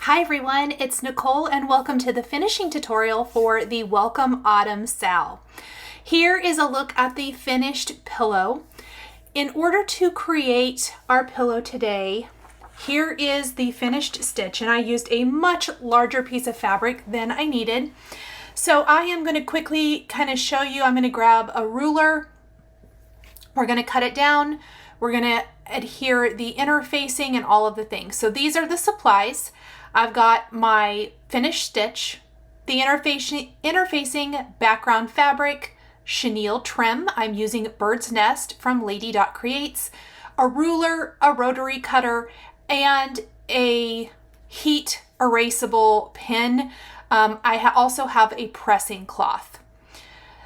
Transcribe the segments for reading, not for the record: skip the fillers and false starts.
Hi everyone, it's Nicole and welcome to the finishing tutorial for the Welcome Autumn SAL. Here is a look at the finished pillow. In order to create our pillow today, here is the finished stitch, and I used a much larger piece of fabric than I needed. So I am going to quickly kind of show you. I'm going to grab a ruler. We're going to cut it down. We're going to adhere the interfacing and all of the things. So these are the supplies. I've got my finished stitch, the interfacing background fabric, chenille trim. I'm using Bird's Nest from Lady Creates, a ruler, a rotary cutter, and a heat erasable pin. I also have a pressing cloth.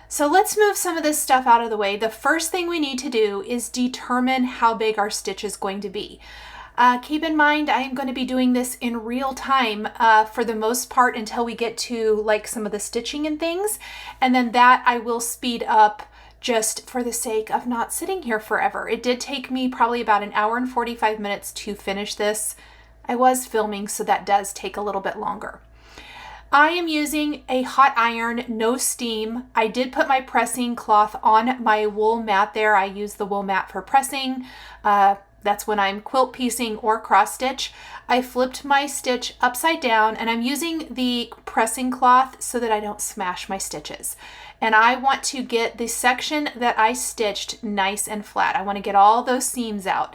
So let's move some of this stuff out of the way. The first thing we need to do is determine how big our stitch is going to be. Keep in mind, I am going to be doing this in real time for the most part until we get to like some of the stitching and things. And then that I will speed up just for the sake of not sitting here forever. It did take me probably about an hour and 45 minutes to finish this. I was filming, so that does take a little bit longer. I am using a hot iron, no steam. I did put my pressing cloth on my wool mat there. I use the wool mat for pressing. That's when I'm quilt piecing or cross stitch. I flipped my stitch upside down and I'm using the pressing cloth so that I don't smash my stitches. And I want to get the section that I stitched nice and flat. I want to get all those seams out.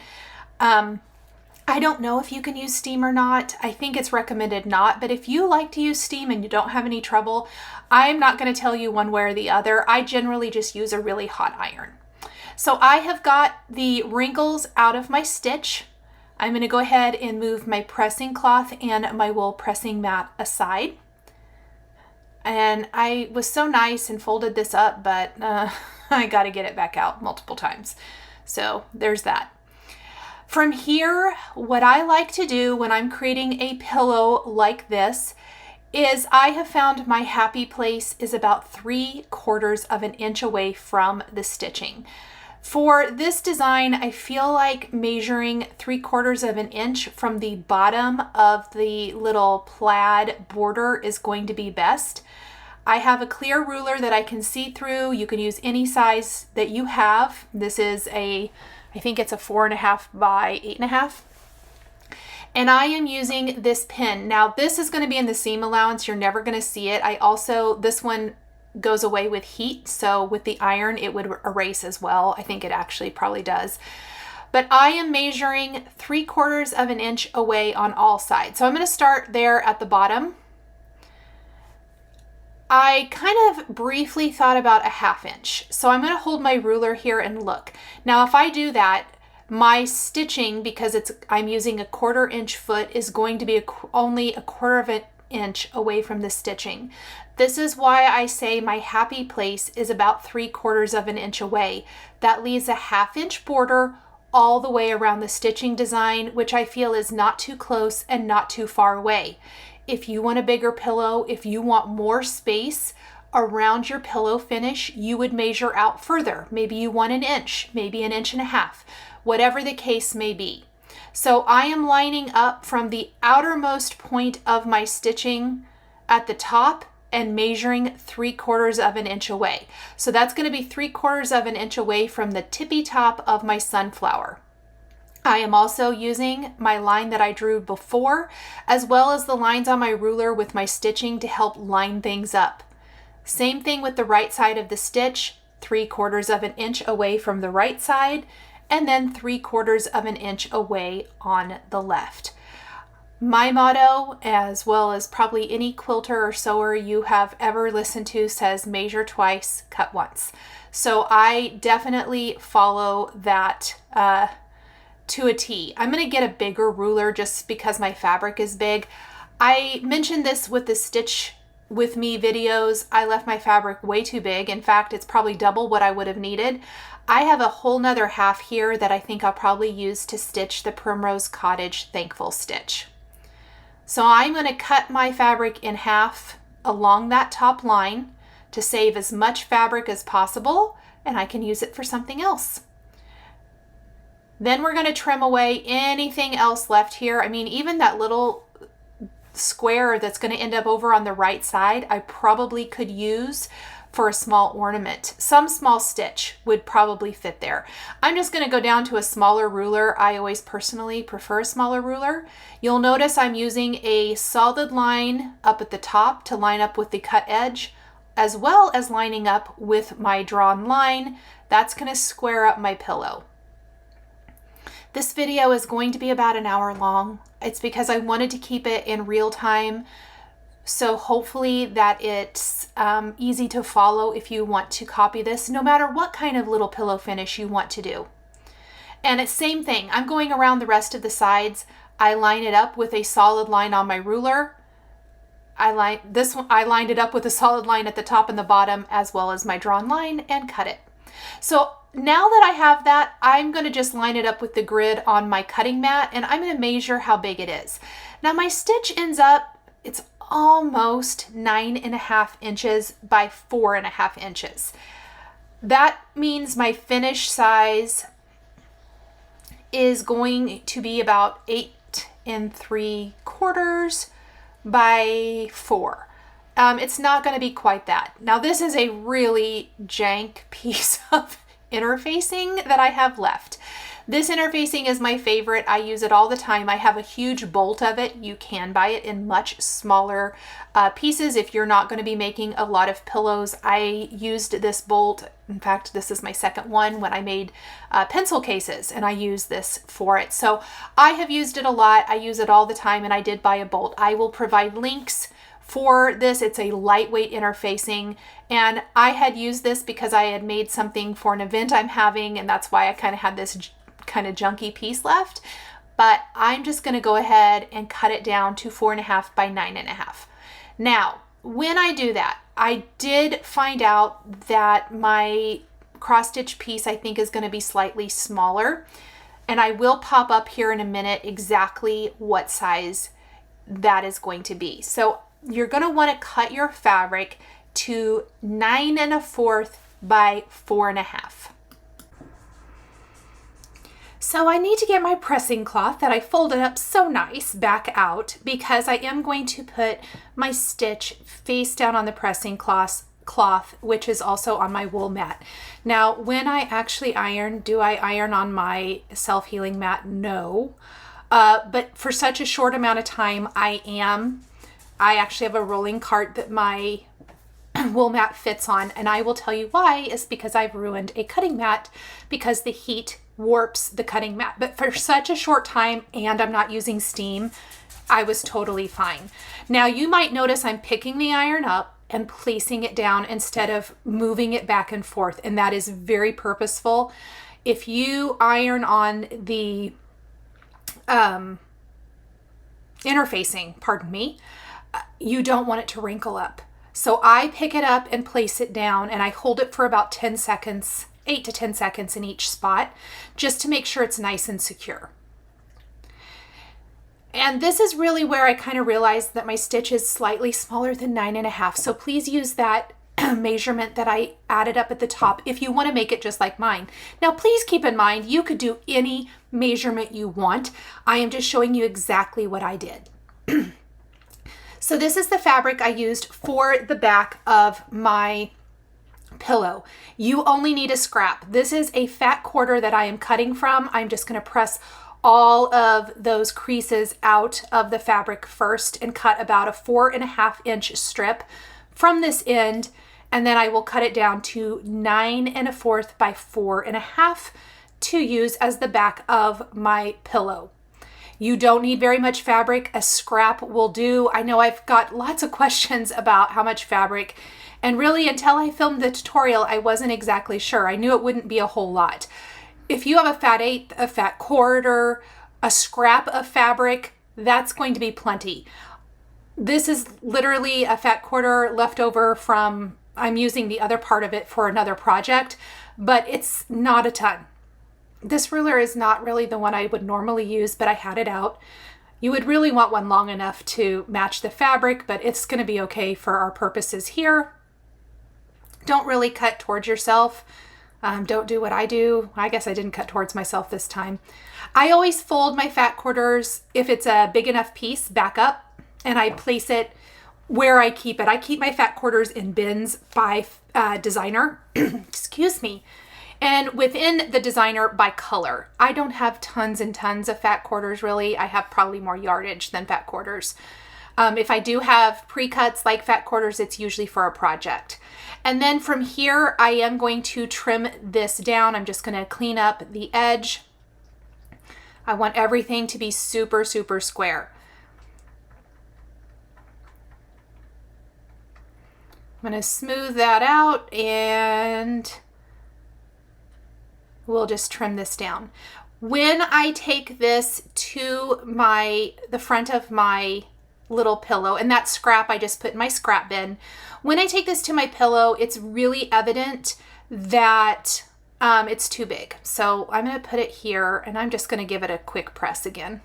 I don't know if you can use steam or not. I think it's recommended not, but if you like to use steam and you don't have any trouble, I'm not going to tell you one way or the other. I generally just use a really hot iron. So I have got the wrinkles out of my stitch. I'm going to go ahead and move my pressing cloth and my wool pressing mat aside. And I was so nice and folded this up, but I got to get it back out multiple times. So there's that. From here, what I like to do when I'm creating a pillow like this is I have found my happy place is about 3/4 of an inch away from the stitching. For this design, I feel like measuring 3/4 of an inch from the bottom of the little plaid border is going to be best. I have a clear ruler that I can see through. You can use any size that you have. This is I think it's a 4.5 by 8.5. And I am using this pin. Now this is going to be in the seam allowance. You're never going to see it. This one goes away with heat, so with the iron it would erase as well. I think it actually probably does. But I am measuring 3/4 of an inch away on all sides. So I'm going to start there at the bottom. I kind of briefly thought about a 1/2 inch. So I'm going to hold my ruler here and look. Now if I do that, my stitching, because I'm using a 1/4 inch foot, is going to be only 1/4 of an inch away from the stitching. This is why I say my happy place is about 3/4 of an inch away. That leaves a 1/2 inch border all the way around the stitching design, which I feel is not too close and not too far away. If you want a bigger pillow, if you want more space around your pillow finish, you would measure out further. Maybe you want 1 inch, maybe 1.5 inches, whatever the case may be. So I am lining up from the outermost point of my stitching at the top and measuring 3/4 of an inch away. So that's going to be 3/4 of an inch away from the tippy top of my sunflower. I am also using my line that I drew before, as well as the lines on my ruler with my stitching to help line things up. Same thing with the right side of the stitch, 3/4 of an inch away from the right side, and then 3/4 of an inch away on the left. My motto, as well as probably any quilter or sewer you have ever listened to, says measure twice, cut once. So I definitely follow that to a T. I'm going to get a bigger ruler just because my fabric is big. I mentioned this with the Stitch With Me videos. I left my fabric way too big. In fact, it's probably double what I would have needed. I have a whole nother half here that I think I'll probably use to stitch the Primrose Cottage Thankful stitch. So I'm going to cut my fabric in half along that top line to save as much fabric as possible, and I can use it for something else. Then we're going to trim away anything else left here. I mean, even that little square that's going to end up over on the right side, I probably could use for a small ornament. Some small stitch would probably fit there. I'm just going to go down to a smaller ruler. I always personally prefer a smaller ruler. You'll notice I'm using a solid line up at the top to line up with the cut edge, as well as lining up with my drawn line. That's going to square up my pillow. This video is going to be about an hour long. It's because I wanted to keep it in real time, so hopefully that it's easy to follow if you want to copy this, no matter what kind of little pillow finish you want to do. And it's same thing. I'm going around the rest of the sides. I line it up with a solid line on my ruler. I lined it up with a solid line at the top and the bottom, as well as my drawn line, and cut it. So now that I have that, I'm going to just line it up with the grid on my cutting mat, and I'm going to measure how big it is. Now my stitch ends up, it's almost 9.5 inches by 4.5 inches. That means my finish size is going to be about 8 3/4 by 4. It's not going to be quite that. Now this is a really jank piece of interfacing that I have left. This interfacing is my favorite. I use it all the time. I have a huge bolt of it. You can buy it in much smaller pieces if you're not going to be making a lot of pillows. I used this bolt. In fact, this is my second one when I made pencil cases, and I use this for it. So I have used it a lot. I use it all the time, and I did buy a bolt. I will provide links for this. It's a lightweight interfacing, and I had used this because I had made something for an event I'm having, and that's why I kind of had this kind of junky piece left. But I'm just going to go ahead and cut it down to 4.5 by 9.5. Now, when I do that, I did find out that my cross stitch piece I think is going to be slightly smaller, and I will pop up here in a minute exactly what size that is going to be. So you're going to want to cut your fabric to 9 1/4 by 4.5. So I need to get my pressing cloth that I folded up so nice back out, because I am going to put my stitch face down on the pressing cloth, which is also on my wool mat. Now, when I actually iron, do I iron on my self-healing mat? No. But for such a short amount of time, I actually have a rolling cart that my wool mat fits on, and I will tell you why. Is because I've ruined a cutting mat because the heat warps the cutting mat. But for such a short time, and I'm not using steam, I was totally fine. Now you might notice I'm picking the iron up and placing it down instead of moving it back and forth, and that is very purposeful. If you iron on the interfacing, pardon me, you don't want it to wrinkle up. So I pick it up and place it down, and I hold it for about 10 seconds, 8 to 10 seconds in each spot, just to make sure it's nice and secure. And this is really where I kind of realized that my stitch is slightly smaller than 9.5. So please use that measurement that I added up at the top if you want to make it just like mine. Now, please keep in mind, you could do any measurement you want. I am just showing you exactly what I did. So this is the fabric I used for the back of my pillow. You only need a scrap. This is a fat quarter that I am cutting from. I'm just going to press all of those creases out of the fabric first and cut about a 4.5 inch strip from this end, and then I will cut it down to 9 1/4 by 4.5 to use as the back of my pillow. You don't need very much fabric. A scrap will do. I know I've got lots of questions about how much fabric, and really until I filmed the tutorial, I wasn't exactly sure. I knew it wouldn't be a whole lot. If you have a fat eighth, a fat quarter, a scrap of fabric, that's going to be plenty. This is literally a fat quarter left over from, I'm using the other part of it for another project, but it's not a ton. This ruler is not really the one I would normally use, but I had it out. You would really want one long enough to match the fabric, but it's going to be okay for our purposes here. Don't really cut towards yourself. Don't do what I do. I guess I didn't cut towards myself this time. I always fold my fat quarters, if it's a big enough piece, back up and I place it where I keep it. I keep my fat quarters in bins by designer, excuse me, and within the designer by color. I don't have tons and tons of fat quarters really. I have probably more yardage than fat quarters. If I do have pre-cuts like fat quarters, it's usually for a project. And then from here, I am going to trim this down. I'm just going to clean up the edge. I want everything to be super, super square. I'm going to smooth that out and we'll just trim this down. When I take this to the front of my little pillow, and that scrap I just put in my scrap bin. When I take this to my pillow, it's really evident that it's too big. So I'm going to put it here and I'm just going to give it a quick press again.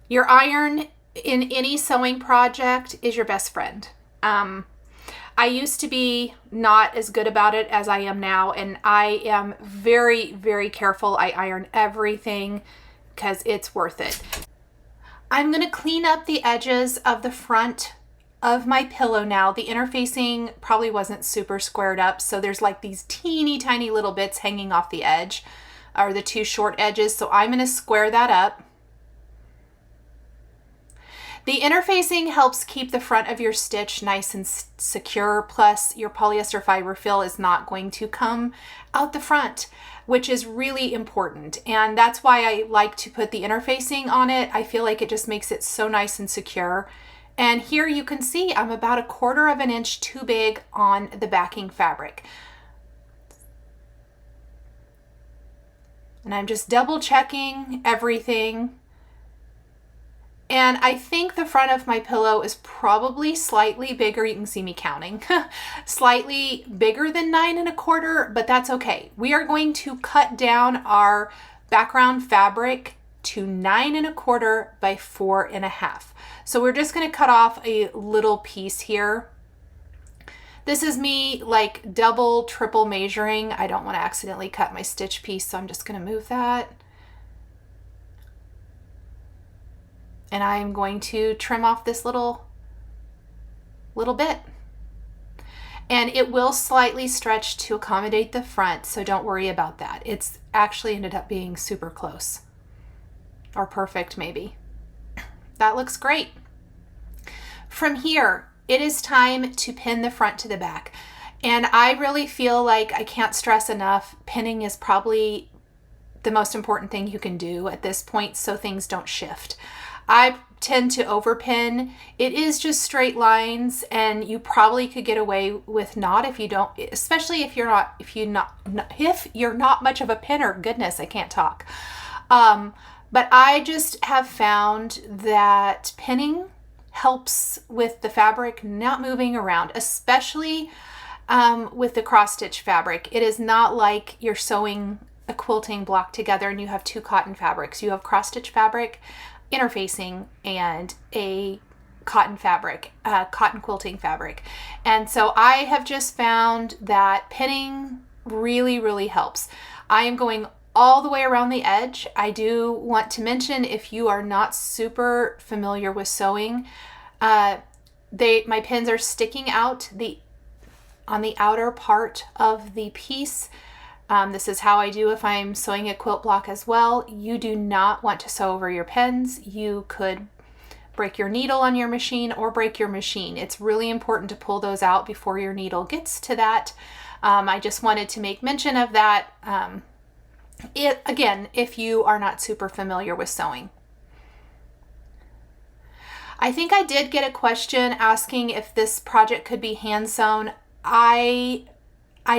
Your iron in any sewing project is your best friend. I used to be not as good about it as I am now, and I am very, very careful. I iron everything because it's worth it. I'm going to clean up the edges of the front of my pillow now. The interfacing probably wasn't super squared up, so there's like these teeny tiny little bits hanging off the edge, or the two short edges, so I'm going to square that up. The interfacing helps keep the front of your stitch nice and secure, plus your polyester fiber fill is not going to come out the front, which is really important. And that's why I like to put the interfacing on it. I feel like it just makes it so nice and secure. And here you can see I'm about 1/4 of an inch too big on the backing fabric. And I'm just double checking everything. And I think the front of my pillow is probably slightly bigger. You can see me counting. Slightly bigger than 9 1/4, but that's okay. We are going to cut down our background fabric to 9 1/4 by 4 1/2. So we're just going to cut off a little piece here. This is me like double, triple measuring. I don't want to accidentally cut my stitch piece, so I'm just going to move that. And I'm going to trim off this little bit. And it will slightly stretch to accommodate the front, so don't worry about that. It's actually ended up being super close. Or perfect, maybe. That looks great. From here, it is time to pin the front to the back. And I really feel like I can't stress enough, pinning is probably the most important thing you can do at this point so things don't shift. I tend to overpin. It is just straight lines, and you probably could get away with not if you don't, especially if you're not much of a pinner. Goodness, I can't talk. But I just have found that pinning helps with the fabric not moving around, especially with the cross stitch fabric. It is not like you're sewing a quilting block together and you have two cotton fabrics. You have cross stitch fabric, interfacing, and a cotton fabric, cotton quilting fabric. And so I have just found that pinning really, really helps. I am going all the way around the edge. I do want to mention, if you are not super familiar with sewing, my pins are sticking out on the outer part of the piece. This is how I do if I'm sewing a quilt block as well. You do not want to sew over your pins. You could break your needle on your machine or break your machine. It's really important to pull those out before your needle gets to that. I just wanted to make mention of that. Again, if you are not super familiar with sewing. I think I did get a question asking if this project could be hand sewn. I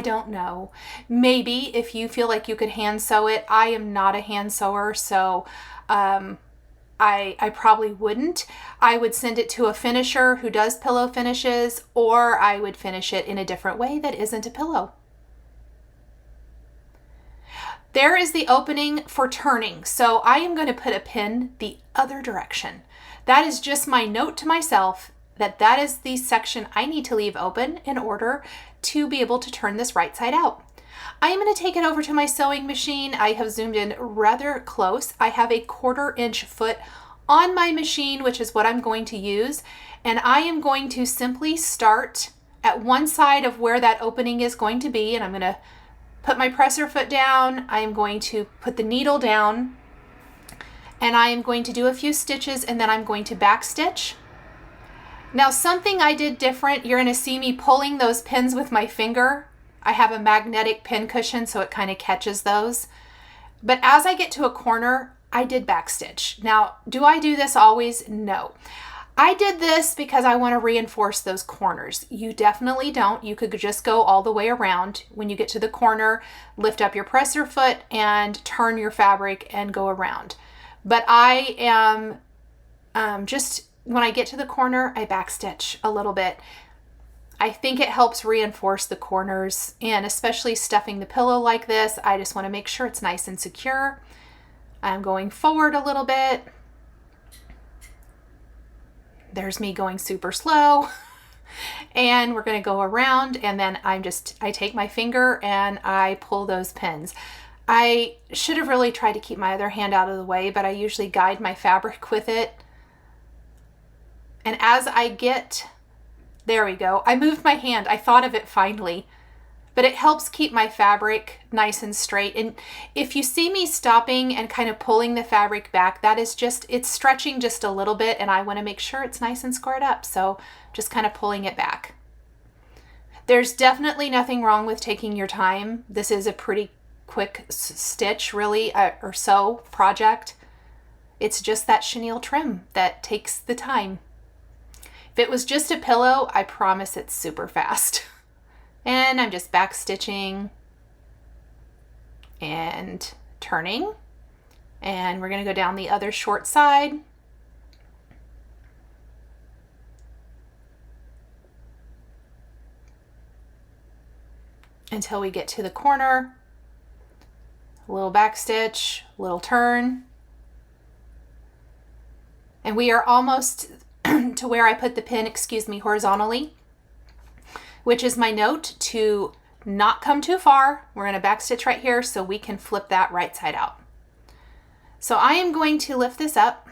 don't know. Maybe if you feel like you could hand sew it. I am not a hand sewer, so I probably wouldn't. I would send it to a finisher who does pillow finishes, or I would finish it in a different way that isn't a pillow. There is the opening for turning, so I am going to put a pin the other direction. That is just my note to myself that is the section I need to leave open in order to be able to turn this right side out. I am going to take it over to my sewing machine. I have zoomed in rather close. I have a 1/4 inch foot on my machine, which is what I'm going to use, and I am going to simply start at one side of where that opening is going to be, and I'm going to put my presser foot down. I am going to put the needle down, and I am going to do a few stitches, and then I'm going to back stitch. Now, something I did different, you're going to see me pulling those pins with my finger. I have a magnetic pin cushion, so it kind of catches those. But as I get to a corner, I did back stitch. Now, do I do this always? No. I did this because I want to reinforce those corners. You definitely don't. You could just go all the way around. When you get to the corner, lift up your presser foot and turn your fabric and go around. But I am just, when I get to the corner, I back stitch a little bit. I think it helps reinforce the corners, and especially stuffing the pillow like this, I just want to make sure it's nice and secure. I'm going forward a little bit. There's me going super slow. And we're going to go around, and then I take my finger and I pull those pins. I should have really tried to keep my other hand out of the way, but I usually guide my fabric with it. And as I get, there we go. I moved my hand. I thought of it finally, but it helps keep my fabric nice and straight. And if you see me stopping and kind of pulling the fabric back, that is just, it's stretching just a little bit, and I want to make sure it's nice and squared up. So just kind of pulling it back. There's definitely nothing wrong with taking your time. This is a pretty quick stitch, really, or sew project. It's just that chenille trim that takes the time. If it was just a pillow, I promise it's super fast. And I'm just back stitching and turning. And we're going to go down the other short side. Until we get to the corner. A little back stitch, a little turn. And we are almost to where I put the pin, horizontally, which is my note to not come too far. We're going to back stitch right here so we can flip that right side out. So I am going to lift this up.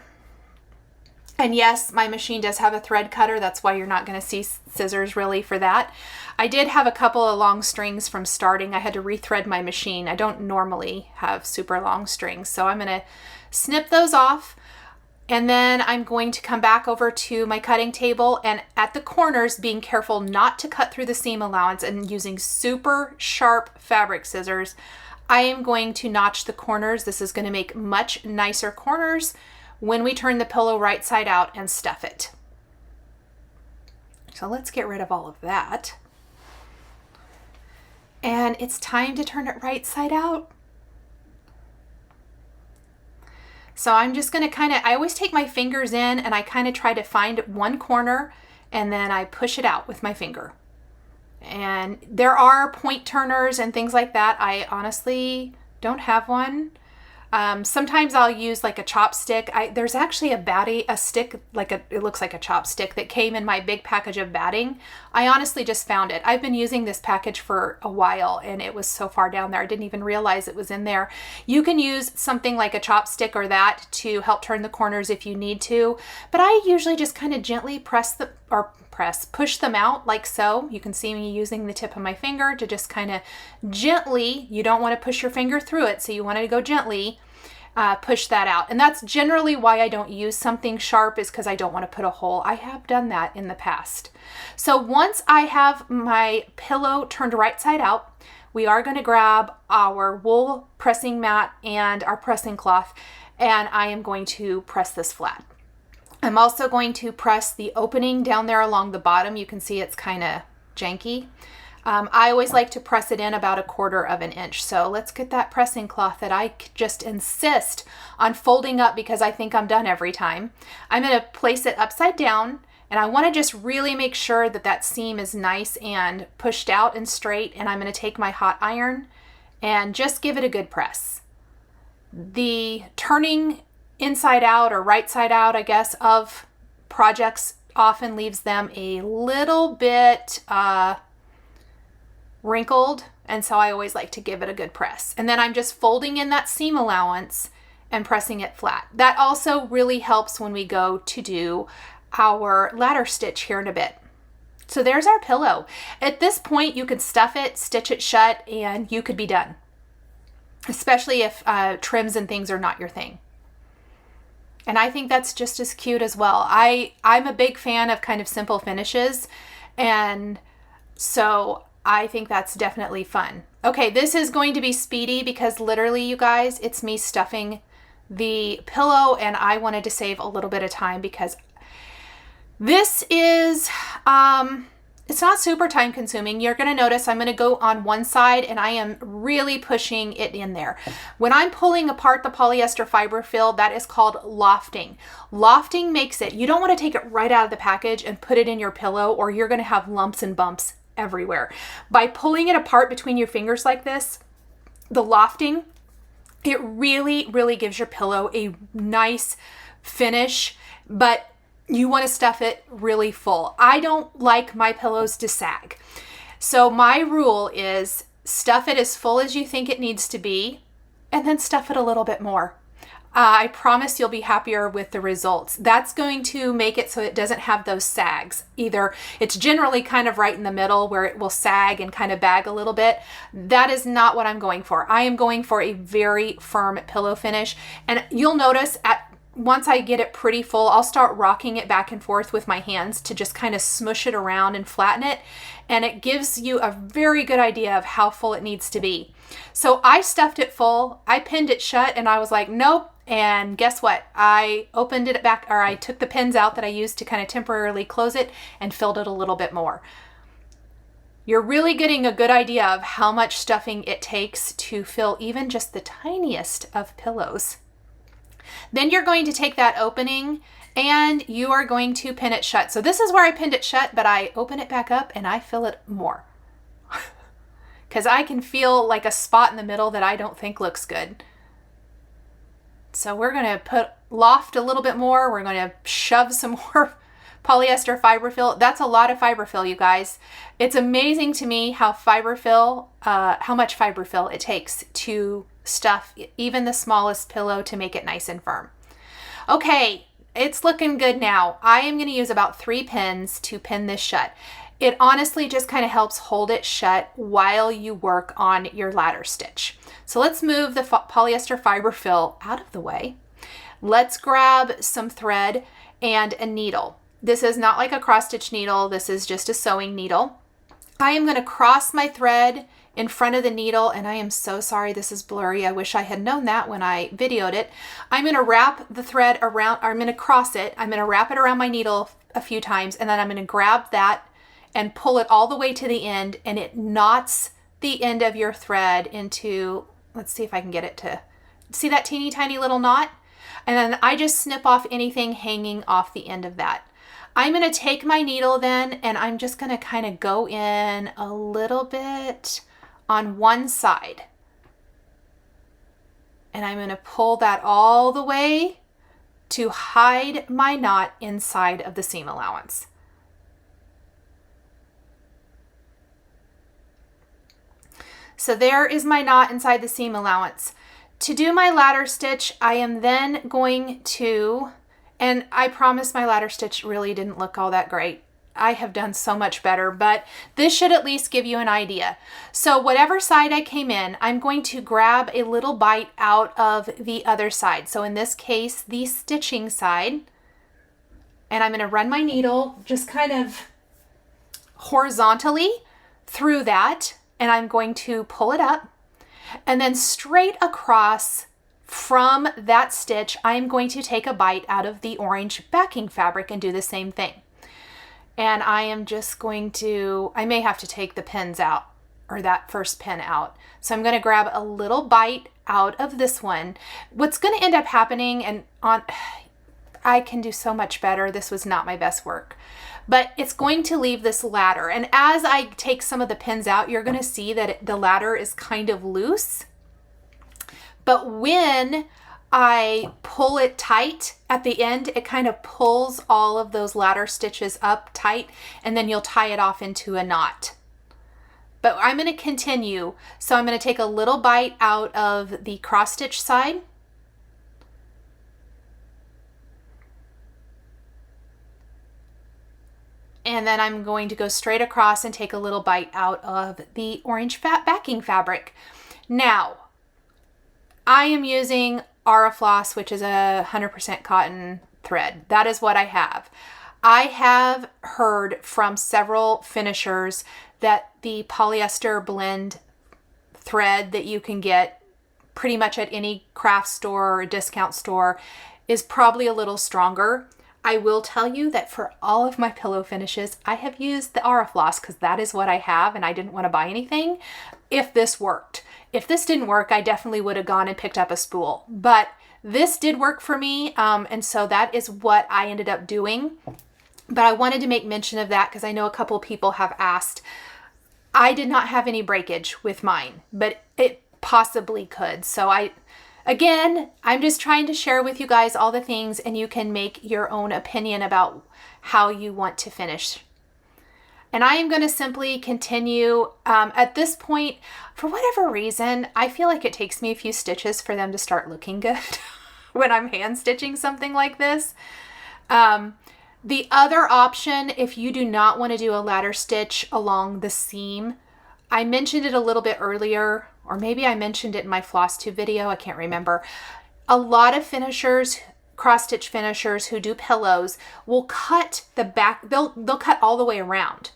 And yes, my machine does have a thread cutter. That's why you're not going to see scissors really for that. I did have a couple of long strings from starting. I had to rethread my machine. I don't normally have super long strings. So I'm going to snip those off. And then I'm going to come back over to my cutting table, and at the corners, being careful not to cut through the seam allowance and using super sharp fabric scissors, I am going to notch the corners. This is going to make much nicer corners when we turn the pillow right side out and stuff it. So let's get rid of all of that. And it's time to turn it right side out. So I'm just going to I always take my fingers in and I kind of try to find one corner, and then I push it out with my finger. And there are point turners and things like that. I honestly don't have one. Sometimes I'll use like a chopstick. There's actually a stick, it looks like a chopstick that came in my big package of batting. I honestly just found it. I've been using this package for a while, and it was so far down there. I didn't even realize it was in there. You can use something like a chopstick or that to help turn the corners if you need to, but I usually just kind of gently push them out like so. You can see me using the tip of my finger to just kind of gently, you don't want to push your finger through it, so you want to go gently, push that out. And that's generally why I don't use something sharp, is because I don't want to put a hole. I have done that in the past. So once I have my pillow turned right side out, we are going to grab our wool pressing mat and our pressing cloth, and I am going to press this flat. I'm also going to press the opening down there along the bottom. You can see it's kind of janky. I always like to press it in about 1/4 inch. So let's get that pressing cloth that I just insist on folding up because I think I'm done every time. I'm going to place it upside down, and I want to just really make sure that that seam is nice and pushed out and straight. And I'm going to take my hot iron and just give it a good press. The turning inside out or right side out, I guess, of projects often leaves them a little bit wrinkled, and so I always like to give it a good press. And then I'm just folding in that seam allowance and pressing it flat. That also really helps when we go to do our ladder stitch here in a bit. So there's our pillow. At this point, you could stuff it, stitch it shut, and you could be done. Especially if trims and things are not your thing. And I think that's just as cute as well. I'm a big fan of kind of simple finishes, and so I think that's definitely fun. Okay, this is going to be speedy because literally, you guys, it's me stuffing the pillow, and I wanted to save a little bit of time because this is, it's not super time consuming. You're going to notice I'm going to go on one side and I am really pushing it in there. When I'm pulling apart the polyester fiber fill, that is called lofting. Lofting makes it, you don't want to take it right out of the package and put it in your pillow, or you're going to have lumps and bumps everywhere. By pulling it apart between your fingers like this, the lofting, it really, really gives your pillow a nice finish, but you want to stuff it really full. I don't like my pillows to sag. So my rule is stuff it as full as you think it needs to be, and then stuff it a little bit more. I promise you'll be happier with the results. That's going to make it so it doesn't have those sags. Either it's generally kind of right in the middle where it will sag and kind of bag a little bit. That is not what I'm going for. I am going for a very firm pillow finish. And you'll notice once I get it pretty full, I'll start rocking it back and forth with my hands to just kind of smush it around and flatten it. And it gives you a very good idea of how full it needs to be. So I stuffed it full, I pinned it shut, and I was like, nope. And guess what? I opened it back, or I took the pins out that I used to kind of temporarily close it and filled it a little bit more. You're really getting a good idea of how much stuffing it takes to fill even just the tiniest of pillows. Then you're going to take that opening and you are going to pin it shut. So this is where I pinned it shut, but I open it back up and I fill it more. Because I can feel like a spot in the middle that I don't think looks good. So we're going to loft a little bit more. We're going to shove some more polyester fiber fill. That's a lot of fiber fill, you guys. It's amazing to me how much fiber fill it takes to stuff even the smallest pillow to make it nice and firm. Okay, it's looking good now. I am going to use about 3 pins to pin this shut. It honestly just kind of helps hold it shut while you work on your ladder stitch. So let's move the polyester fiber fill out of the way. Let's grab some thread and a needle. This is not like a cross stitch needle. This is just a sewing needle. I am going to cross my thread in front of the needle, and I am so sorry this is blurry. I wish I had known that when I videoed it. I'm going to wrap the thread around, or I'm going to cross it. I'm going to wrap it around my needle a few times, and then I'm going to grab that and pull it all the way to the end, and it knots the end of your thread into, let's see if I can get it to, see that teeny tiny little knot? And then I just snip off anything hanging off the end of that. I'm going to take my needle then, and I'm just going to kind of go in a little bit on one side. And I'm going to pull that all the way to hide my knot inside of the seam allowance. So there is my knot inside the seam allowance. To do my ladder stitch, I am then going to, and I promise my ladder stitch really didn't look all that great. I have done so much better, but this should at least give you an idea. So whatever side I came in, I'm going to grab a little bite out of the other side. So in this case, the stitching side, and I'm going to run my needle just kind of horizontally through that, and I'm going to pull it up, and then straight across from that stitch, I'm going to take a bite out of the orange backing fabric and do the same thing. And I am just going to, I may have to take the pins out, or that first pin out. So I'm going to grab a little bite out of this one. What's going to end up happening, and I can do so much better. This was not my best work, but it's going to leave this ladder. And as I take some of the pins out, you're going to see that the ladder is kind of loose. But when I pull it tight at the end, it kind of pulls all of those ladder stitches up tight, and then you'll tie it off into a knot. But I'm going to continue. So I'm going to take a little bite out of the cross stitch side, and then I'm going to go straight across and take a little bite out of the orange backing fabric. Now, I am using Aurifloss, which is a 100% cotton thread. That is what I have. I have heard from several finishers that the polyester blend thread that you can get pretty much at any craft store or discount store is probably a little stronger. I will tell you that for all of my pillow finishes, I have used the Aurifloss because that is what I have and I didn't want to buy anything if this worked. If this didn't work, I definitely would have gone and picked up a spool. But this did work for me, and so that is what I ended up doing. But I wanted to make mention of that because I know a couple people have asked. I did not have any breakage with mine, but it possibly could. So I'm just trying to share with you guys all the things, and you can make your own opinion about how you want to finish. And I am going to simply continue. At this point, for whatever reason, I feel like it takes me a few stitches for them to start looking good when I'm hand stitching something like this. The other option, if you do not want to do a ladder stitch along the seam, I mentioned it a little bit earlier, or maybe I mentioned it in my Flosstube video, I can't remember. A lot of finishers, cross-stitch finishers who do pillows will cut the back, they'll cut all the way around.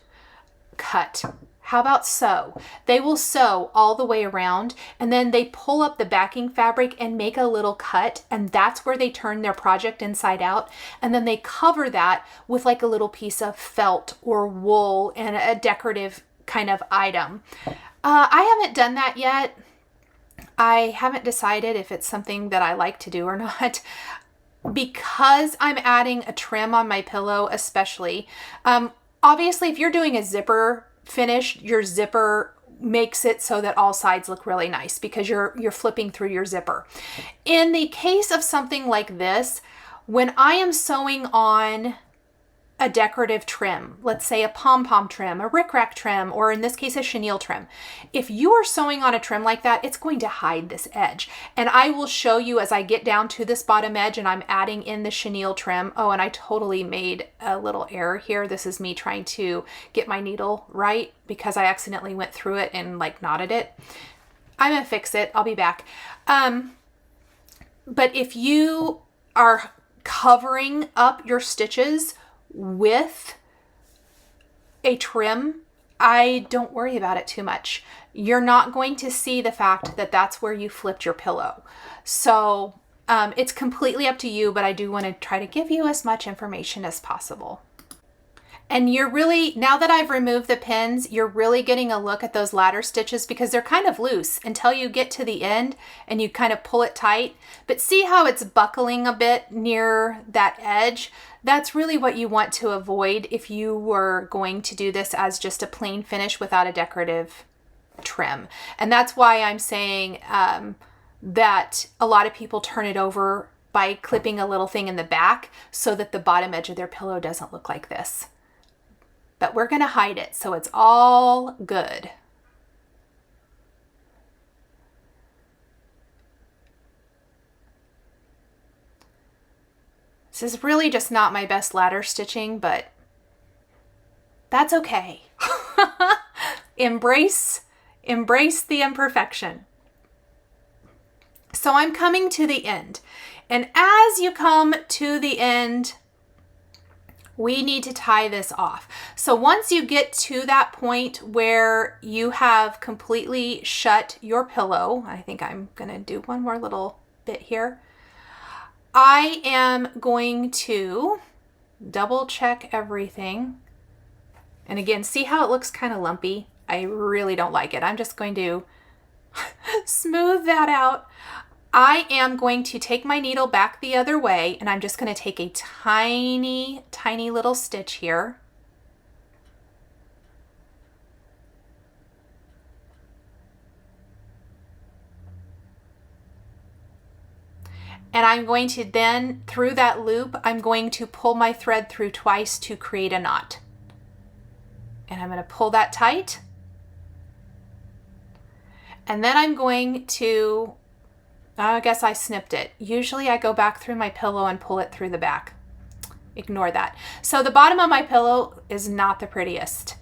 How about sew? They will sew all the way around, and then they pull up the backing fabric and make a little cut, and that's where they turn their project inside out, and then they cover that with like a little piece of felt or wool and a decorative kind of item. I haven't done that yet. I haven't decided if it's something that I like to do or not. Because I'm adding a trim on my pillow especially, obviously if you're doing a zipper finish, your zipper makes it so that all sides look really nice because you're flipping through your zipper. In the case of something like this, when I am sewing on a decorative trim, let's say a pom-pom trim, a rickrack trim, or in this case, a chenille trim. If you are sewing on a trim like that, it's going to hide this edge. And I will show you as I get down to this bottom edge and I'm adding in the chenille trim. Oh, and I totally made a little error here. This is me trying to get my needle right because I accidentally went through it and like knotted it. I'm gonna fix it. I'll be back. But if you are covering up your stitches with a trim, I don't worry about it too much. You're not going to see the fact that that's where you flipped your pillow. So it's completely up to you, but I do want to try to give you as much information as possible. And you're really, now that I've removed the pins, you're really getting a look at those ladder stitches because they're kind of loose until you get to the end and you kind of pull it tight. But see how it's buckling a bit near that edge? That's really what you want to avoid if you were going to do this as just a plain finish without a decorative trim. And that's why I'm saying that a lot of people turn it over by clipping a little thing in the back so that the bottom edge of their pillow doesn't look like this. But we're going to hide it, so it's all good. This is really just not my best ladder stitching, but that's okay. Embrace the imperfection. So I'm coming to the end. And as you come to the end, we need to tie this off. So once you get to that point where you have completely shut your pillow, I think I'm gonna do one more little bit here. I am going to double check everything. And again, see how it looks kind of lumpy? I really don't like it. I'm just going to smooth that out. I am going to take my needle back the other way and I'm just going to take a tiny, tiny little stitch here. And I'm going to then, through that loop, I'm going to pull my thread through twice to create a knot. And I'm going to pull that tight. And then I'm going to, I guess I snipped it. Usually I go back through my pillow and pull it through the back. ignore that. So the bottom of my pillow is not the prettiest.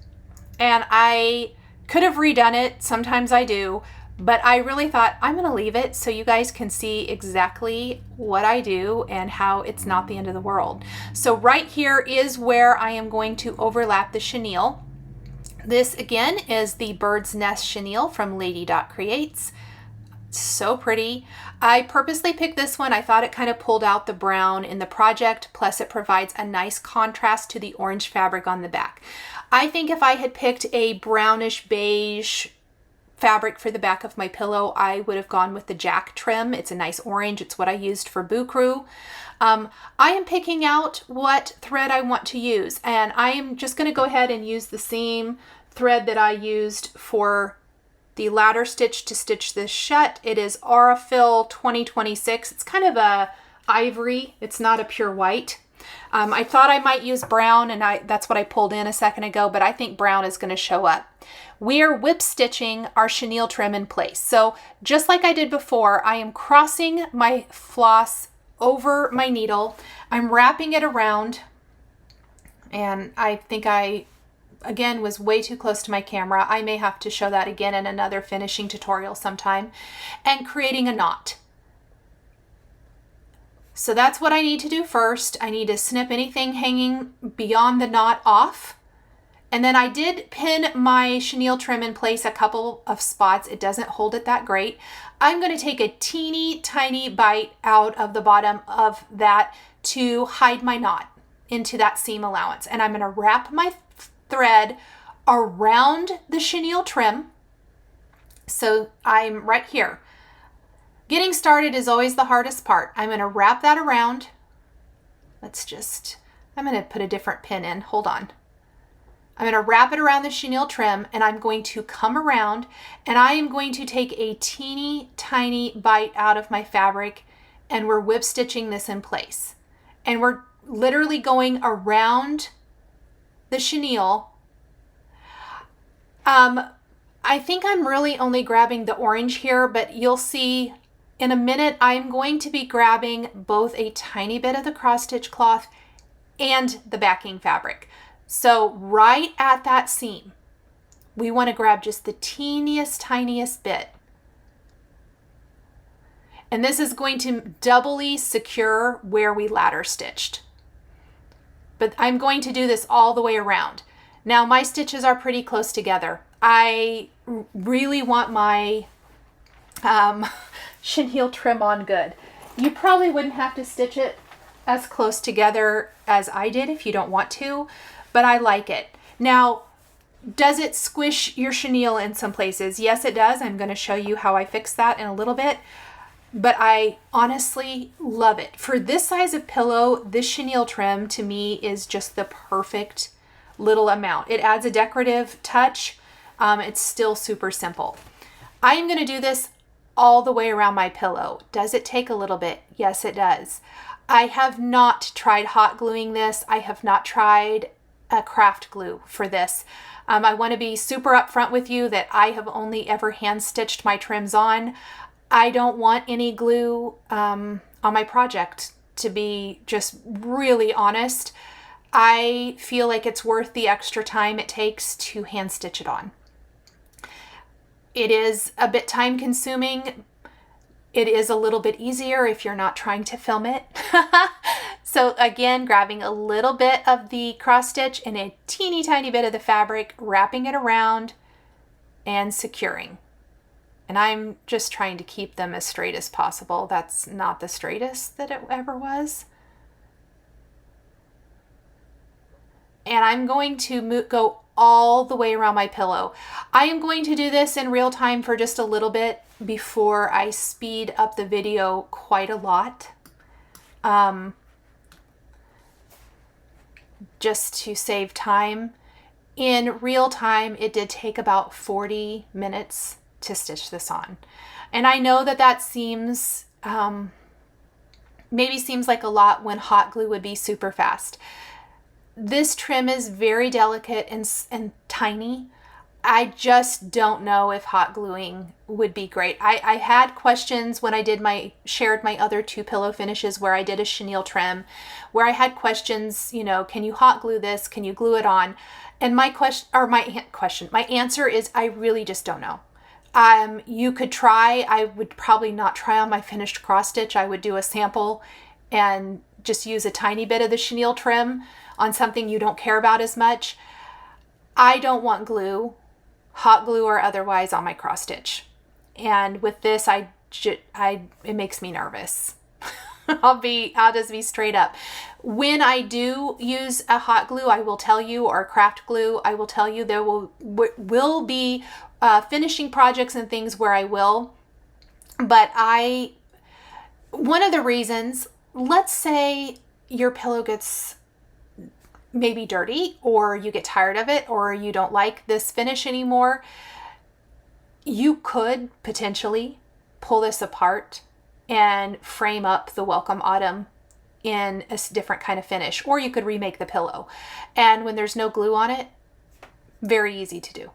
And I could have redone it. Sometimes I do. But I really thought I'm going to leave it so you guys can see exactly what I do and how it's not the end of the world. So right here is where I am going to overlap the chenille. This again is the Bird's Nest chenille from Lady Dot Creates. So pretty. I purposely picked this one. I thought it kind of pulled out the brown in the project, plus it provides a nice contrast to the orange fabric on the back. I think if I had picked a brownish beige fabric for the back of my pillow, I would have gone with the Jack trim. It's a nice orange. It's what I used for Bucru. I am picking out what thread I want to use, and I am just going to go ahead and use the same thread that I used for the ladder stitch to stitch this shut. It is Aurifil 2026. It's kind of a ivory. It's not a pure white. I thought I might use brown, and that's what I pulled in a second ago, but I think brown is going to show up. We are whip stitching our chenille trim in place. So just like I did before, I am crossing my floss over my needle. I'm wrapping it around, and I think I, again, was way too close to my camera. I may have to show that again in another finishing tutorial sometime, and creating a knot. So that's what I need to do first. I need to snip anything hanging beyond the knot off. And then I did pin my chenille trim in place a couple of spots. It doesn't hold it that great. I'm going to take a teeny tiny bite out of the bottom of that to hide my knot into that seam allowance. And I'm going to wrap my thread around the chenille trim. So I'm right here. Getting started is always the hardest part. I'm going to wrap that around. I'm going to put a different pin in. Hold on. I'm going to wrap it around the chenille trim, and I'm going to come around, and I am going to take a teeny tiny bite out of my fabric, and we're whip stitching this in place. And we're literally going around the chenille. I think I'm really only grabbing the orange here, but you'll see in a minute, I'm going to be grabbing both a tiny bit of the cross stitch cloth and the backing fabric. So right at that seam, we want to grab just the teeniest, tiniest bit. And this is going to doubly secure where we ladder stitched. But I'm going to do this all the way around. Now my stitches are pretty close together. I really want my chenille trim on good. You probably wouldn't have to stitch it as close together as I did if you don't want to, but I like it. Now, does it squish your chenille in some places? Yes, it does. I'm going to show you how I fix that in a little bit, but I honestly love it. For this size of pillow, this chenille trim to me is just the perfect little amount. It adds a decorative touch. It's still super simple. I am going to do this all the way around my pillow. Does it take a little bit? Yes, it does. I have not tried hot gluing this. I have not tried a craft glue for this. I want to be super upfront with you that I have only ever hand stitched my trims on. I don't want any glue on my project, to be just really honest. I feel like it's worth the extra time it takes to hand stitch it on. It is a bit time consuming. It is a little bit easier if you're not trying to film it. So again, grabbing a little bit of the cross stitch and a teeny tiny bit of the fabric, wrapping it around and securing. And I'm just trying to keep them as straight as possible. That's not the straightest that it ever was. And I'm going to go all the way around my pillow. I am going to do this in real time for just a little bit before I speed up the video quite a lot. Just to save time. In real time, it did take about 40 minutes to stitch this on. And I know that that seems, maybe seems like a lot when hot glue would be super fast. This trim is very delicate and tiny. I just don't know if hot gluing would be great. I had questions when I did shared my other 2 pillow finishes where I did a chenille trim, where I had questions, you know, can you hot glue this? Can you glue it on? And my answer is I really just don't know. You could try. I would probably not try on my finished cross stitch. I would do a sample and just use a tiny bit of the chenille trim on something you don't care about as much. I don't want glue, hot glue or otherwise, on my cross stitch. And with this, it makes me nervous. I'll just be straight up. When I do use a hot glue, I will tell you, or craft glue, I will tell you there will be finishing projects and things where I will. But one of the reasons, let's say your pillow gets maybe dirty, or you get tired of it, or you don't like this finish anymore, you could potentially pull this apart and frame up the Welcome Autumn in a different kind of finish, or you could remake the pillow. And when there's no glue on it, very easy to do.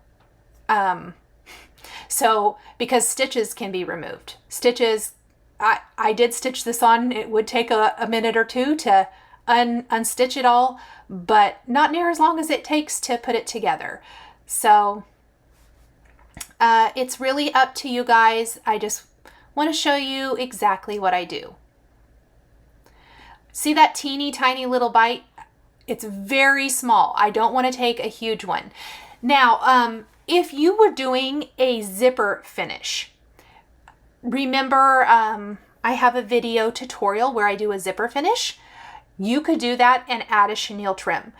So because stitches can be removed. Stitches, I did stitch this on. It would take a minute or two to unstitch it all, but not near as long as it takes to put it together. So it's really up to you guys. I just want to show you exactly what I do. See that teeny tiny little bite? It's very small. I don't want to take a huge one. Now, if you were doing a zipper finish, remember I have a video tutorial where I do a zipper finish. You could do that and add a chenille trim.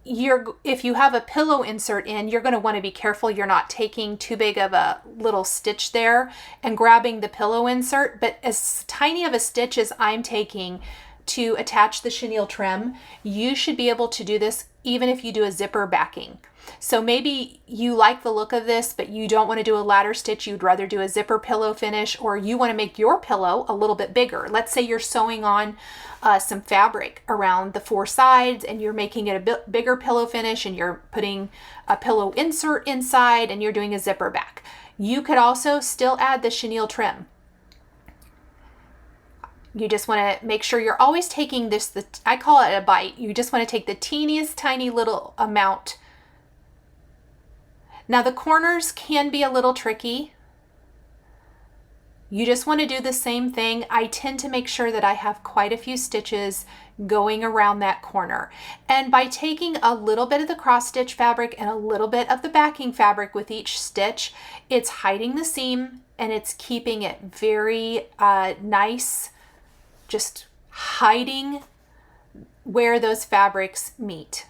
If you have a pillow insert in, you're going to want to be careful you're not taking too big of a little stitch there and grabbing the pillow insert. But as tiny of a stitch as I'm taking to attach the chenille trim, you should be able to do this even if you do a zipper backing. So maybe you like the look of this, but you don't want to do a ladder stitch. You'd rather do a zipper pillow finish, or you want to make your pillow a little bit bigger. Let's say you're sewing on some fabric around the 4 sides and you're making it a bit bigger pillow finish, and you're putting a pillow insert inside and you're doing a zipper back. You could also still add the chenille trim. You just want to make sure you're always taking this, I call it a bite. You just want to take the teeniest tiny little amount. Now the corners can be a little tricky. You just want to do the same thing. I tend to make sure that I have quite a few stitches going around that corner. And by taking a little bit of the cross stitch fabric and a little bit of the backing fabric with each stitch, it's hiding the seam and it's keeping it very nice, just hiding where those fabrics meet.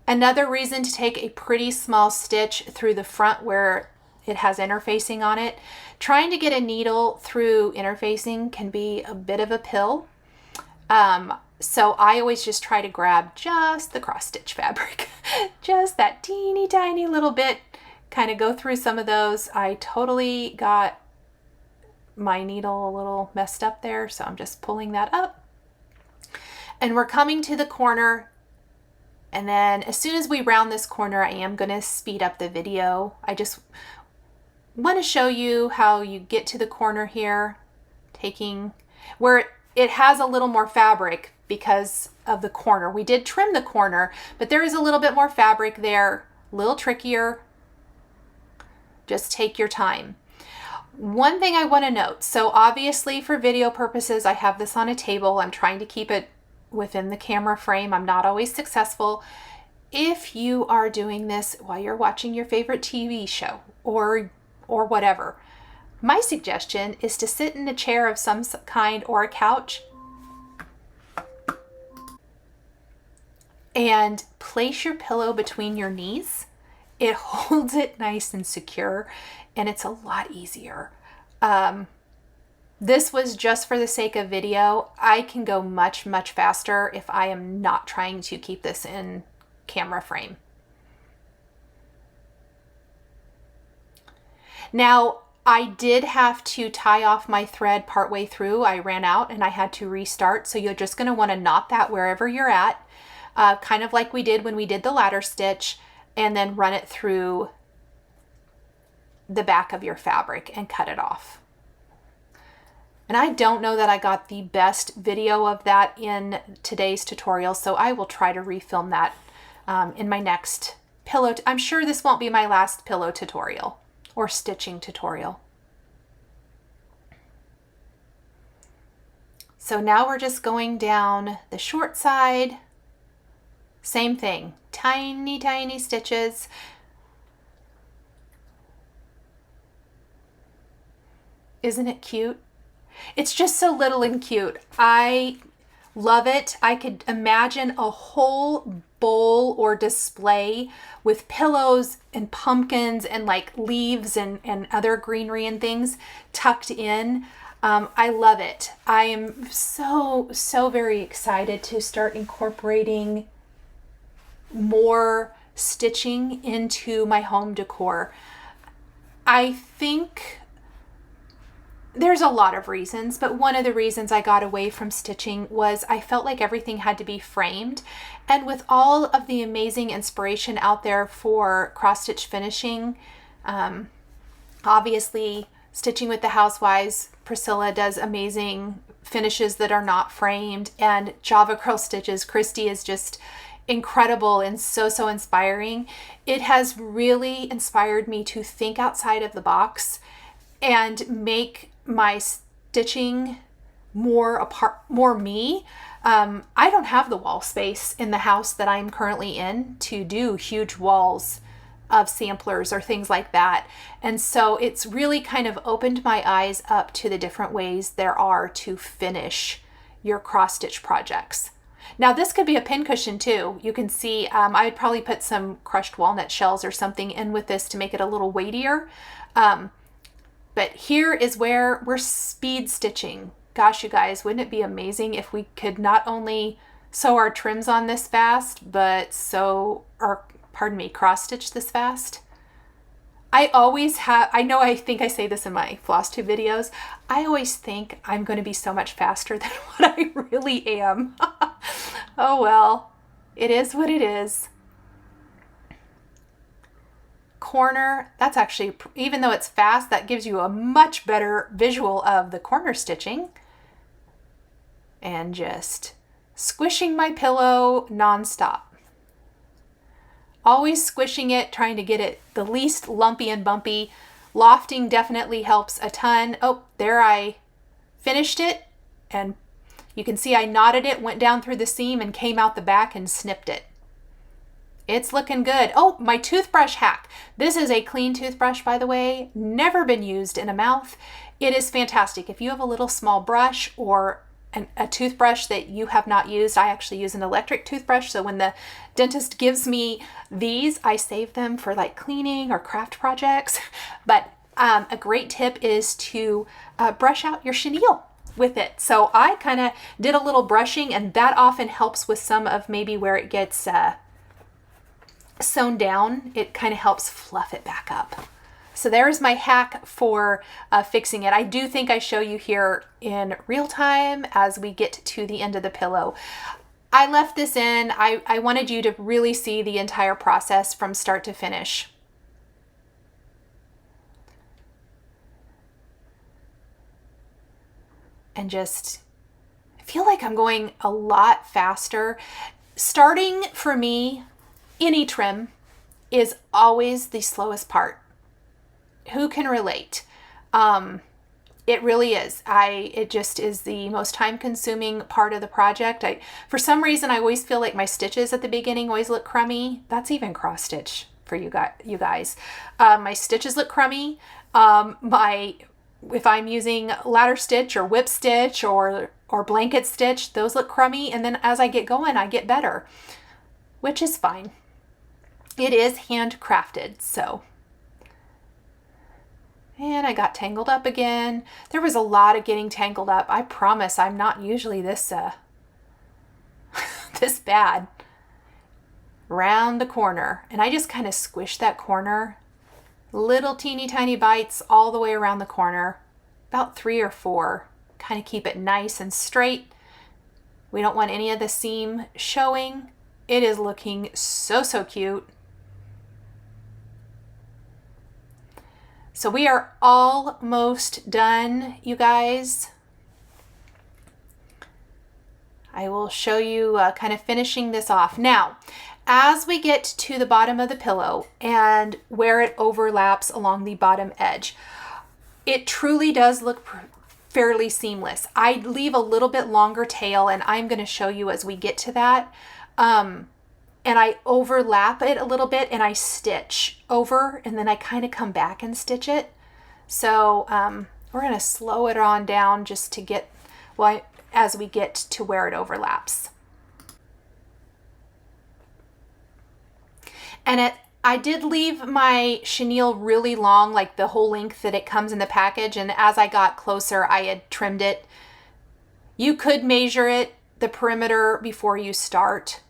Another reason to take a pretty small stitch through the front where it has interfacing on it. Trying to get a needle through interfacing can be a bit of a pill. So I always just try to grab just the cross stitch fabric, just that teeny tiny little bit, kind of go through some of those. I totally got my needle a little messed up there, so I'm just pulling that up. And we're coming to the corner. And then as soon as we round this corner, I am going to speed up the video. I just want to show you how you get to the corner here, taking where it has a little more fabric because of the corner. We did trim the corner, but there is a little bit more fabric there, a little trickier. Just take your time. One thing I want to note, so obviously for video purposes, I have this on a table. I'm trying to keep it within the camera frame. I'm not always successful. If you are doing this while you're watching your favorite TV show or whatever, my suggestion is to sit in a chair of some kind or a couch and place your pillow between your knees. It holds it nice and secure, and it's a lot easier. This was just for the sake of video. I can go much, much faster if I am not trying to keep this in camera frame. Now, I did have to tie off my thread partway through. I ran out and I had to restart. So you're just going to want to knot that wherever you're at, kind of like we did when we did the ladder stitch, and then run it through the back of your fabric and cut it off. And I don't know that I got the best video of that in today's tutorial, so I will try to refilm that in my next pillow. I'm sure this won't be my last pillow tutorial or stitching tutorial. So now we're just going down the short side. Same thing, tiny, tiny stitches. Isn't it cute? It's just so little and cute. I love it. I could imagine a whole bowl or display with pillows and pumpkins and like leaves and other greenery and things tucked in. I love it. I am so very excited to start incorporating more stitching into my home decor. I think there's a lot of reasons, but one of the reasons I got away from stitching was I felt like everything had to be framed. And with all of the amazing inspiration out there for cross-stitch finishing, obviously Stitching with the Housewives, Priscilla does amazing finishes that are not framed, and Java Curl Stitches, Christy is just incredible and so inspiring. It has really inspired me to think outside of the box and make my stitching more me. I don't have the wall space in the house that I'm currently in to do huge walls of samplers or things like that. And so it's really kind of opened my eyes up to the different ways there are to finish your cross stitch projects. Now this could be a pincushion too. You can see I would probably put some crushed walnut shells or something in with this to make it a little weightier. But here is where we're speed stitching. Gosh, you guys, wouldn't it be amazing if we could not only sew our trims on this fast, but cross stitch this fast? I think I say this in my Flosstube videos, I always think I'm going to be so much faster than what I really am. Oh well, it is what it is. Corner, that's actually, even though it's fast, that gives you a much better visual of the corner stitching. And just squishing my pillow nonstop. Always squishing it, trying to get it the least lumpy and bumpy. Lofting definitely helps a ton. Oh, there I finished it, and you can see I knotted it, went down through the seam and came out the back and snipped it. It's looking good. Oh, my toothbrush hack. This is a clean toothbrush, by the way, never been used in a mouth. It is fantastic. If you have a little small brush or a toothbrush that you have not used, I actually use an electric toothbrush. So when the dentist gives me these, I save them for like cleaning or craft projects. But a great tip is to brush out your chenille with it. So I kind of did a little brushing, and that often helps with some of maybe where it gets sewn down. It kind of helps fluff it back up. So there's my hack for fixing it. I do think I show you here in real time as we get to the end of the pillow. I left this in. I wanted you to really see the entire process from start to finish. And just, I feel like I'm going a lot faster. Starting for me, any trim is always the slowest part. Who can relate? It really is. It just is the most time-consuming part of the project. For some reason, I always feel like my stitches at the beginning always look crummy. That's even cross-stitch for you guys. My stitches look crummy. If I'm using ladder stitch or whip stitch or blanket stitch, those look crummy. And then as I get going, I get better, which is fine. It is handcrafted, so. And I got tangled up again. There was a lot of getting tangled up. I promise I'm not usually this this bad. Round the corner. And I just kind of squish that corner Little teeny tiny bites all the way around the corner, about 3 or 4. Kind of keep it nice and straight. We don't want any of the seam showing. It is looking so, so cute. So we are almost done, you guys. I will show you kind of finishing this off. Now, as we get to the bottom of the pillow and where it overlaps along the bottom edge, it truly does look fairly seamless. I leave a little bit longer tail, and I'm going to show you as we get to that. And I overlap it a little bit and I stitch over, and then I kind of come back and stitch it. So we're going to slow it on down just to get, well, as we get to where it overlaps. And I did leave my chenille really long, like the whole length that it comes in the package. And as I got closer, I had trimmed it. You could measure it, the perimeter, before you start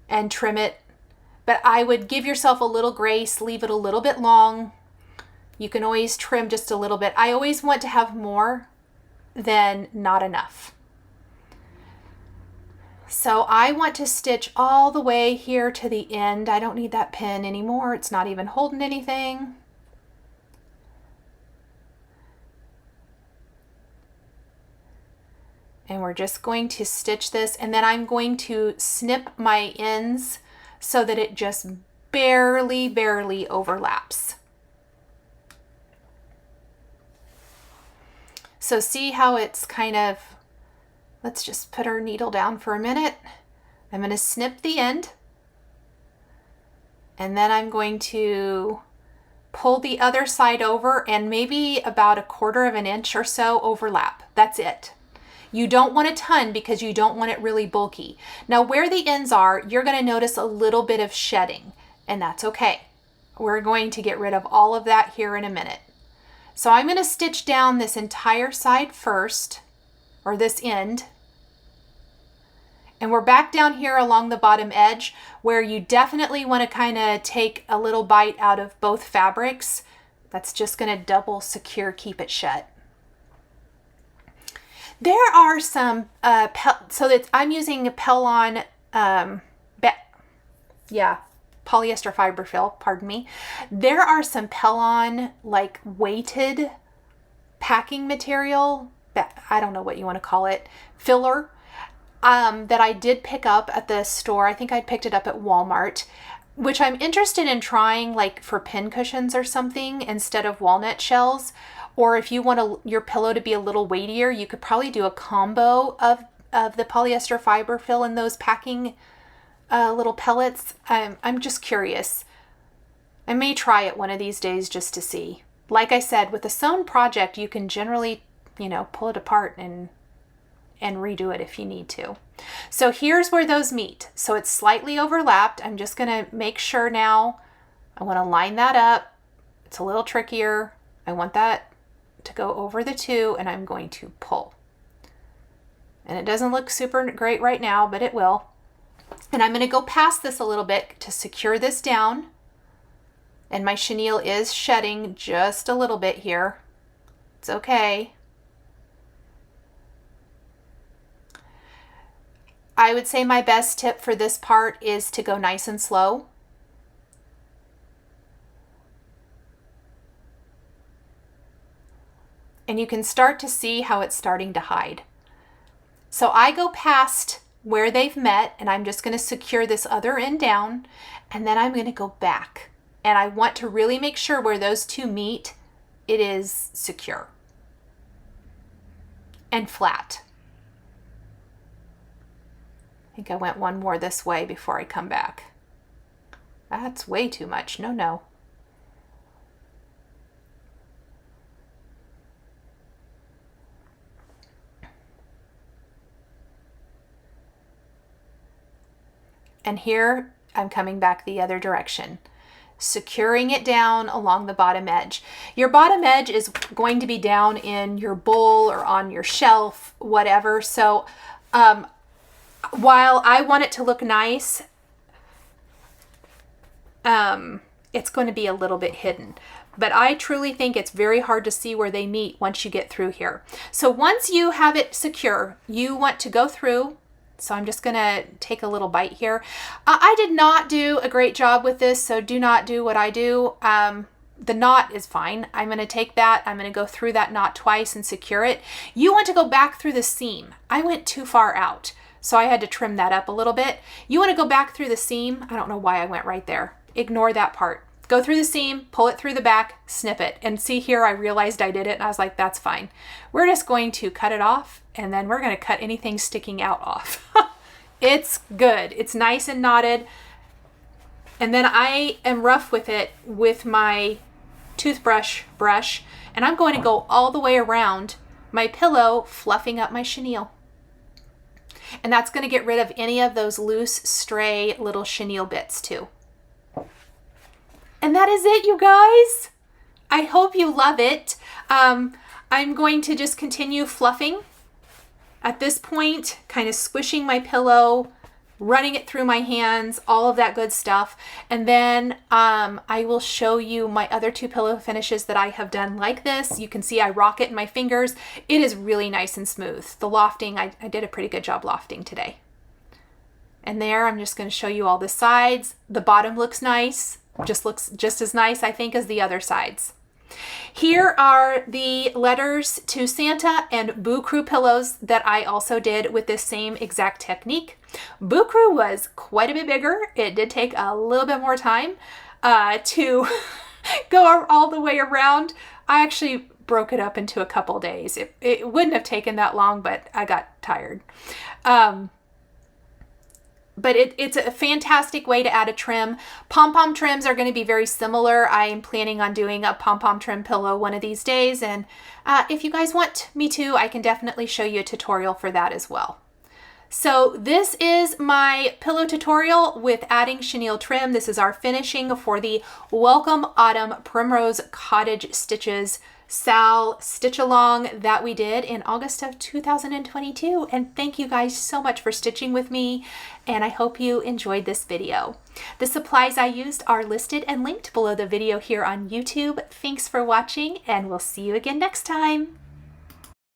and trim it. But I would give yourself a little grace, leave it a little bit long. You can always trim just a little bit. I always want to have more than not enough. So I want to stitch all the way here to the end. I don't need that pin anymore. It's not even holding anything. And we're just going to stitch this, and then I'm going to snip my ends so that it just barely, barely overlaps. So see how it's kind of, let's just put our needle down for a minute. I'm going to snip the end, and then I'm going to pull the other side over and maybe about 1/4 of an inch or so overlap. That's it. You don't want a ton because you don't want it really bulky. Now where the ends are, you're going to notice a little bit of shedding, and that's okay. We're going to get rid of all of that here in a minute. So I'm going to stitch down this entire side first, or this end. And we're back down here along the bottom edge where you definitely want to kind of take a little bite out of both fabrics. That's just going to double secure, keep it shut. There are some, so that I'm using a Pellon, polyester fiber fill, pardon me. There are some Pellon like weighted packing material, I don't know what you want to call it, filler, that I did pick up at the store. I think I picked it up at Walmart, which I'm interested in trying like for pin cushions or something instead of walnut shells. Or if you want your pillow to be a little weightier, you could probably do a combo of the polyester fiber fill in those packing little pellets. I'm just curious. I may try it one of these days just to see. Like I said, with a sewn project, you can generally, pull it apart and redo it if you need to. So here's where those meet. So it's slightly overlapped. I'm just going to make sure now. I want to line that up. It's a little trickier. I want that to go over the two, and I'm going to pull. And it doesn't look super great right now, but it will. And I'm going to go past this a little bit to secure this down. And my chenille is shedding just a little bit here. It's okay. I would say my best tip for this part is to go nice and slow. And you can start to see how it's starting to hide. So I go past where they've met, and I'm just going to secure this other end down, and then I'm going to go back. And I want to really make sure where those two meet, it is secure and flat. I think I went one more this way before I come back. That's way too much. No. And here I'm coming back the other direction, securing it down along the bottom edge. Your bottom edge is going to be down in your bowl or on your shelf, whatever. So while I want it to look nice, it's going to be a little bit hidden. but I truly think it's very hard to see where they meet once you get through here. So once you have it secure, you want to go through. So I'm just gonna take a little bite here. I did not do a great job with this, so do not do what I do. The knot is fine. I'm gonna take that, I'm gonna go through that knot twice and secure it. You want to go back through the seam. I went too far out, so I had to trim that up a little bit. You wanna go back through the seam. I don't know why I went right there. Ignore that part. Go through the seam, pull it through the back, snip it. And see here, I realized I did it and I was like, that's fine. We're just going to cut it off and then we're gonna cut anything sticking out off. It's good, it's nice and knotted. And then I am rough with it with my toothbrush brush, and I'm going to go all the way around my pillow, fluffing up my chenille. And that's gonna get rid of any of those loose, stray little chenille bits too. And that is it, you guys. I hope you love it. I'm going to just continue fluffing. At this point, kind of squishing my pillow, running it through my hands, all of that good stuff. And then I will show you my other two pillow finishes that I have done like this. You can see I rock it in my fingers. It is really nice and smooth. The lofting, I did a pretty good job lofting today. And there, I'm just going to show you all the sides. The bottom looks nice. Looks just as nice, I think, as the other sides. Here are the letters to Santa and Boo Crew pillows that I also did with this same exact technique. Boo Crew was quite a bit bigger. It did take a little bit more time to go all the way around. I actually broke it up into a couple days. It wouldn't have taken that long, but I got tired. But it's a fantastic way to add a trim. Pom-pom trims are going to be very similar. I am planning on doing a pom-pom trim pillow one of these days. And if you guys want me to, I can definitely show you a tutorial for that as well. So this is my pillow tutorial with adding chenille trim. This is our finishing for the Welcome Autumn Primrose Cottage Stitches SAL stitch along that we did in August of 2022. And thank you guys so much for stitching with me, and I hope you enjoyed this video. The supplies I used are listed and linked below the video here on YouTube. Thanks for watching, and we'll see you again next time.